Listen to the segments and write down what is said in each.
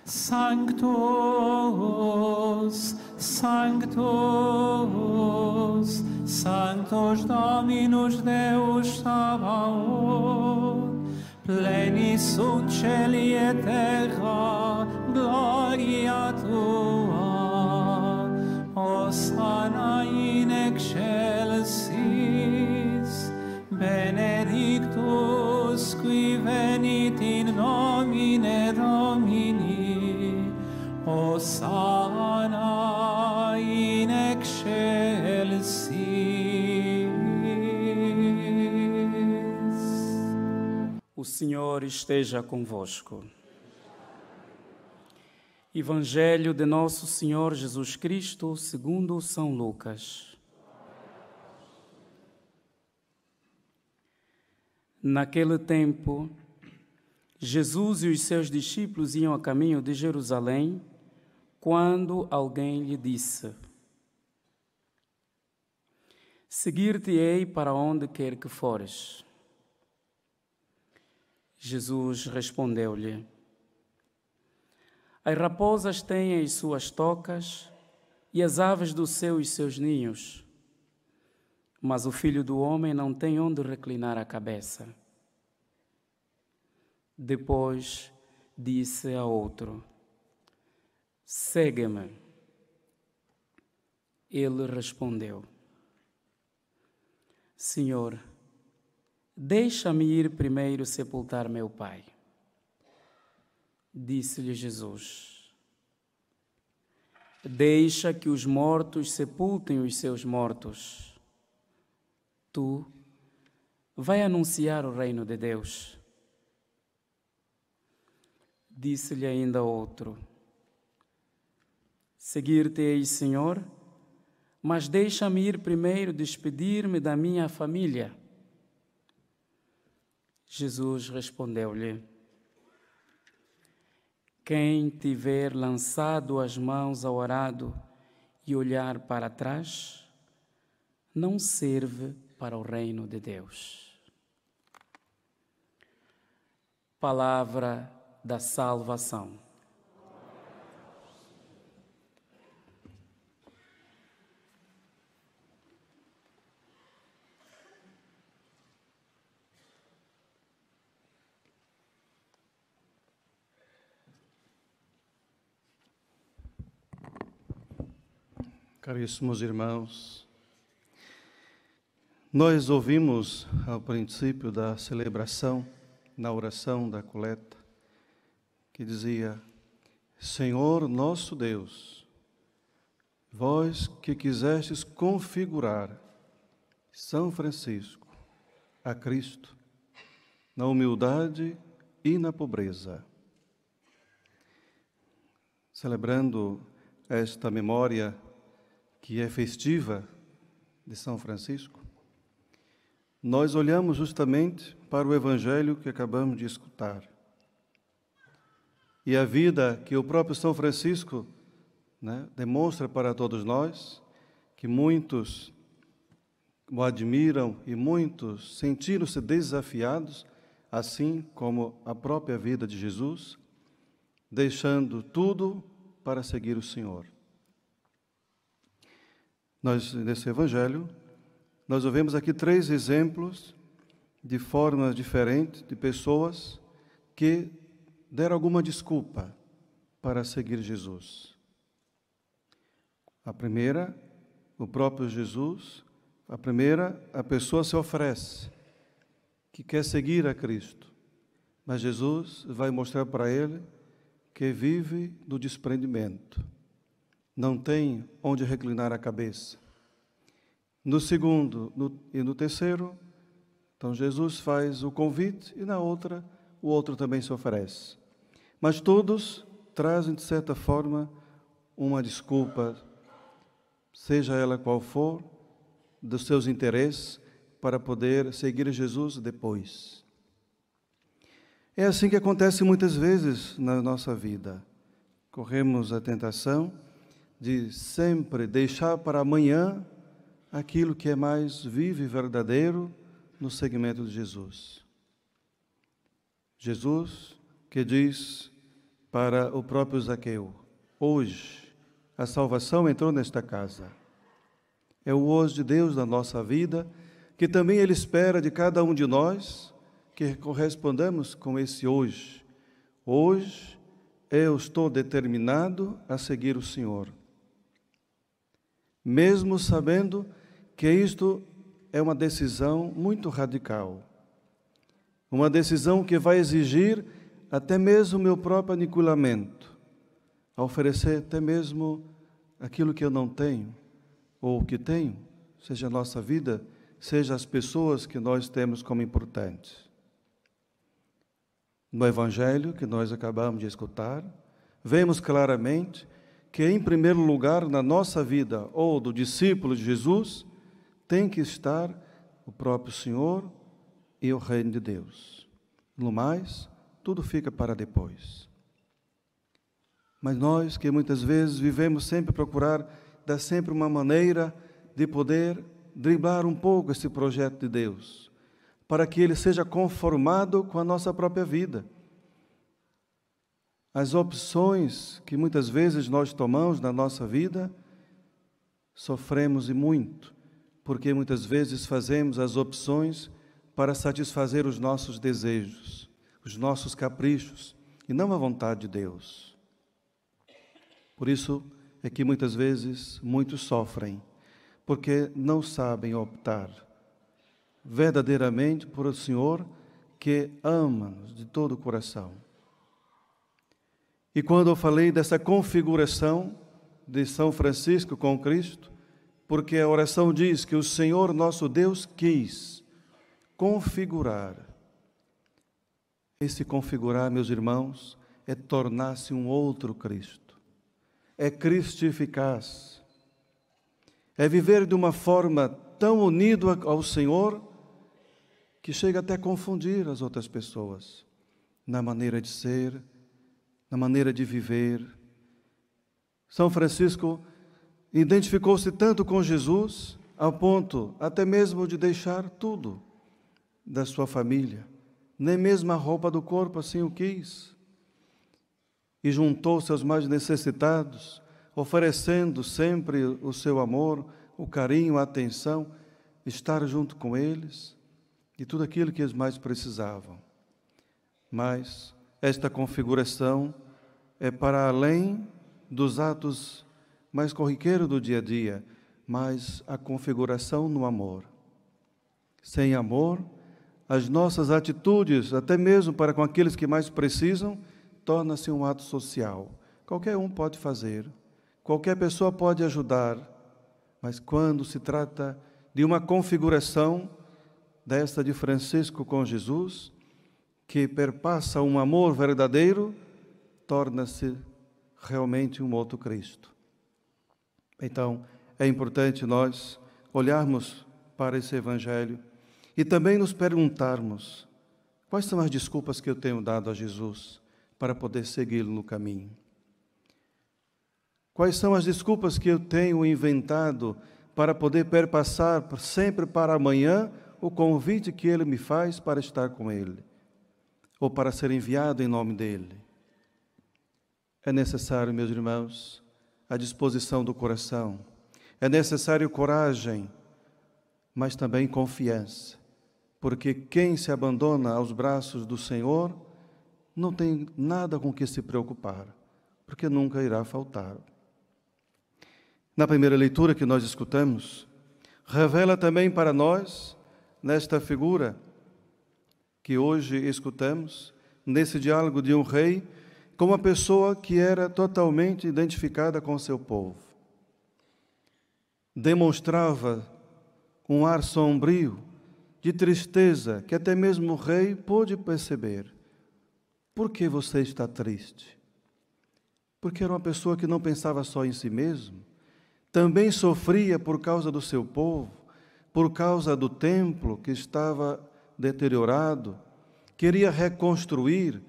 Sanctus, Sanctus, Sanctus Dominus Deus Sabaoth, plenis sunt celi et terra, gloria Tua, Hosanna in excelsis, benedictus qui venit in nomine Domini, Hosanna in excelsis. O Senhor esteja convosco. Evangelho de Nosso Senhor Jesus Cristo, segundo São Lucas. Naquele tempo, Jesus e os seus discípulos iam a caminho de Jerusalém, quando alguém lhe disse: Seguir-te-ei para onde quer que fores. Jesus respondeu-lhe: As raposas têm as suas tocas e as aves do céu os seus ninhos, mas o Filho do Homem não tem onde reclinar a cabeça. Depois disse a outro: Segue-me. Ele respondeu: Senhor, deixa-me ir primeiro sepultar meu pai. Disse-lhe Jesus: Deixa que os mortos sepultem os seus mortos. Tu vai anunciar o reino de Deus. Disse-lhe ainda outro: Seguir-te-ei, Senhor, mas deixa-me ir primeiro despedir-me da minha família. Jesus respondeu-lhe: Quem tiver lançado as mãos ao arado e olhar para trás, não serve para o reino de Deus. Palavra da salvação. Caríssimos irmãos, nós ouvimos ao princípio da celebração, na oração da coleta, que dizia: Senhor nosso Deus, vós que quisestes configurar São Francisco a Cristo, na humildade e na pobreza. Celebrando esta memória que é festiva de São Francisco, nós olhamos justamente para o Evangelho que acabamos de escutar. E a vida que o próprio São Francisco, demonstra para todos nós, que muitos o admiram e muitos sentiram-se desafiados, assim como a própria vida de Jesus, deixando tudo para seguir o Senhor. Nesse Evangelho, nós ouvimos aqui 3 exemplos de formas diferentes de pessoas que deram alguma desculpa para seguir Jesus. A primeira, o próprio Jesus. A primeira, a pessoa se oferece, que quer seguir a Cristo, mas Jesus vai mostrar para ele que vive do desprendimento. Não tem onde reclinar a cabeça. No segundo e no terceiro, então Jesus faz o convite e na outra, o outro também se oferece. Mas todos trazem, de certa forma, uma desculpa, seja ela qual for, dos seus interesses, para poder seguir Jesus depois. É assim que acontece muitas vezes na nossa vida. Corremos a tentação de sempre deixar para amanhã aquilo que é mais vivo e verdadeiro no seguimento de Jesus. Jesus que diz para o próprio Zaqueu: hoje a salvação entrou nesta casa. É o hoje de Deus na nossa vida, que também Ele espera de cada um de nós que correspondamos com esse hoje. Hoje eu estou determinado a seguir o Senhor, mesmo sabendo que isto é uma decisão muito radical, uma decisão que vai exigir até mesmo o meu próprio aniquilamento, a oferecer até mesmo aquilo que eu não tenho, ou o que tenho, seja a nossa vida, seja as pessoas que nós temos como importantes. No Evangelho que nós acabamos de escutar, vemos claramente que, em primeiro lugar, na nossa vida, ou do discípulo de Jesus, tem que estar o próprio Senhor e o reino de Deus. No mais, tudo fica para depois. Mas nós, que muitas vezes vivemos sempre procurar dar sempre uma maneira de poder driblar um pouco esse projeto de Deus, para que ele seja conformado com a nossa própria vida. As opções que muitas vezes nós tomamos na nossa vida, sofremos e muito, porque muitas vezes fazemos as opções para satisfazer os nossos desejos, os nossos caprichos, e não a vontade de Deus. Por isso é que muitas vezes muitos sofrem, porque não sabem optar verdadeiramente por o Senhor que ama-nos de todo o coração. E quando eu falei dessa configuração de São Francisco com Cristo, porque a oração diz que o Senhor nosso Deus quis configurar. Esse configurar, meus irmãos, é tornar-se um outro Cristo. É cristificar-se. É viver de uma forma tão unido ao Senhor que chega até a confundir as outras pessoas na maneira de ser, na maneira de viver. São Francisco identificou-se tanto com Jesus, ao ponto até mesmo de deixar tudo da sua família, nem mesmo a roupa do corpo assim o quis, e juntou-se aos mais necessitados, oferecendo sempre o seu amor, o carinho, a atenção, estar junto com eles e tudo aquilo que eles mais precisavam. Mas esta configuração é para além dos atos mais corriqueiros do dia a dia, mas a configuração no amor. Sem amor, as nossas atitudes, até mesmo para com aqueles que mais precisam, torna-se um ato social. Qualquer um pode fazer, qualquer pessoa pode ajudar, mas quando se trata de uma configuração desta de Francisco com Jesus, que perpassa um amor verdadeiro, torna-se realmente um outro Cristo. Então, é importante nós olharmos para esse Evangelho e também nos perguntarmos: quais são as desculpas que eu tenho dado a Jesus para poder segui-lo no caminho? Quais são as desculpas que eu tenho inventado para poder perpassar sempre para amanhã o convite que Ele me faz para estar com Ele, ou para ser enviado em nome dEle? É necessário, meus irmãos, a disposição do coração, é necessário coragem, mas também confiança, porque quem se abandona aos braços do Senhor não tem nada com que se preocupar, porque nunca irá faltar. Na primeira leitura que nós escutamos, revela também para nós, nesta figura que hoje escutamos, nesse diálogo de um rei, com uma pessoa que era totalmente identificada com o seu povo. Demonstrava um ar sombrio, de tristeza, que até mesmo o rei pôde perceber. Por que você está triste? Porque era uma pessoa que não pensava só em si mesmo, também sofria por causa do seu povo, por causa do templo que estava deteriorado, queria reconstruir,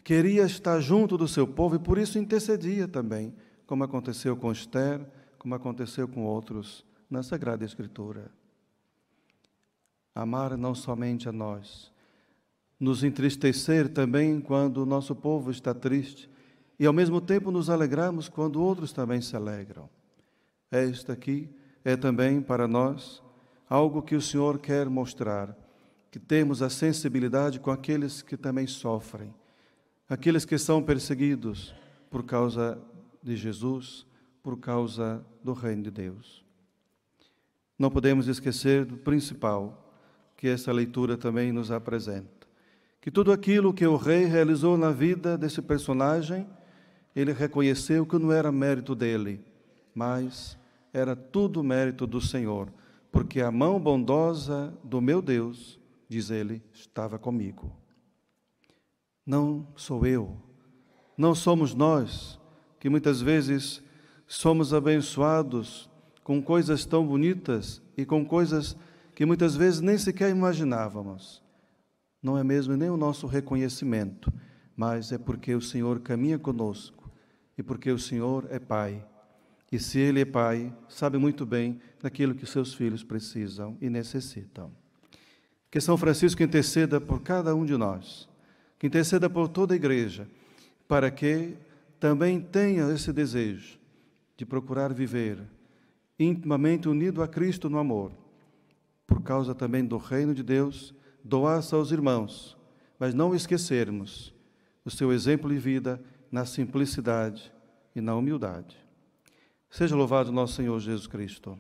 queria estar junto do seu povo e por isso intercedia também, como aconteceu com Esther, como aconteceu com outros na Sagrada Escritura. Amar não somente a nós, nos entristecer também quando o nosso povo está triste e ao mesmo tempo nos alegramos quando outros também se alegram. Esta aqui é também para nós algo que o Senhor quer mostrar, que temos a sensibilidade com aqueles que também sofrem, aqueles que são perseguidos por causa de Jesus, por causa do reino de Deus. Não podemos esquecer do principal que essa leitura também nos apresenta, que tudo aquilo que o rei realizou na vida desse personagem, ele reconheceu que não era mérito dele, mas era tudo mérito do Senhor, porque a mão bondosa do meu Deus, diz ele, estava comigo. Não sou eu, não somos nós, que muitas vezes somos abençoados com coisas tão bonitas e com coisas que muitas vezes nem sequer imaginávamos. Não é mesmo nem o nosso reconhecimento, mas é porque o Senhor caminha conosco e porque o Senhor é Pai. E se Ele é Pai, sabe muito bem daquilo que seus filhos precisam e necessitam. Que São Francisco interceda por cada um de nós, que interceda por toda a Igreja, para que também tenha esse desejo de procurar viver intimamente unido a Cristo no amor, por causa também do reino de Deus, doar-se aos irmãos, mas não esquecermos o seu exemplo de vida na simplicidade e na humildade. Seja louvado nosso Senhor Jesus Cristo.